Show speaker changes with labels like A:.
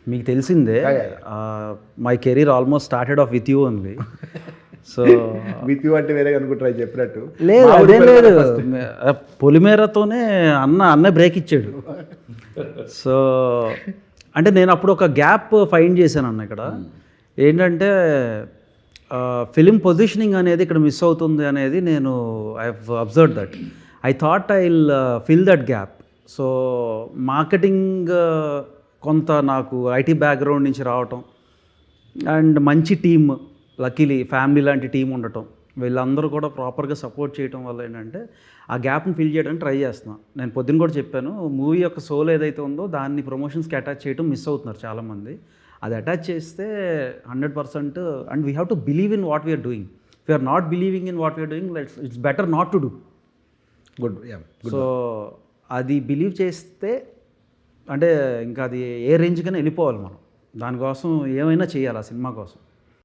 A: మీకు తెలిసిందే my career almost started off with you only. So
B: with you అంటే వేరే అనుకుంటారా చెప్పినట్టు?
A: లేదు, అదేం లేదు, పొలిమేరతోనే అన్న బ్రేక్ ఇచ్చాడు. సో అంటే నేను అప్పుడు ఒక గ్యాప్ ఫైండ్ చేశాను అన్న ఇక్కడ. ఏంటంటే ఫిలిం పొజిషనింగ్ అనేది ఇక్కడ మిస్ అవుతుంది అనేది నేను I have observe that. I thought I will fill that gap. So marketing కొంత నాకు ఐటీ బ్యాక్గ్రౌండ్ నుంచి రావటం అండ్ మంచి టీమ్, లక్కీలీ ఫ్యామిలీ లాంటి టీం ఉండటం, వీళ్ళందరూ కూడా ప్రాపర్గా సపోర్ట్ చేయడం వల్ల ఏంటంటే ఆ గ్యాప్ని ఫిల్ చేయడానికి ట్రై చేస్తున్నాను. నేను పొద్దున్న కూడా చెప్పాను, మూవీ యొక్క సోల్ ఏదైతే ఉందో దాన్ని ప్రమోషన్స్కి అటాచ్ చేయడం మిస్ అవుతున్నారు చాలామంది. అది అటాచ్ చేస్తే 100% and we have to believe in what we are doing. If you are not believing in what we are doing, it's better not to do.
B: Good.
A: So అది బిలీవ్ చేస్తే అంటే ఇంకా అది ఏ రేంజ్కైనా వెళ్ళిపోవాలి మనం. దానికోసం ఏమైనా చేయాలి ఆ సినిమా కోసం.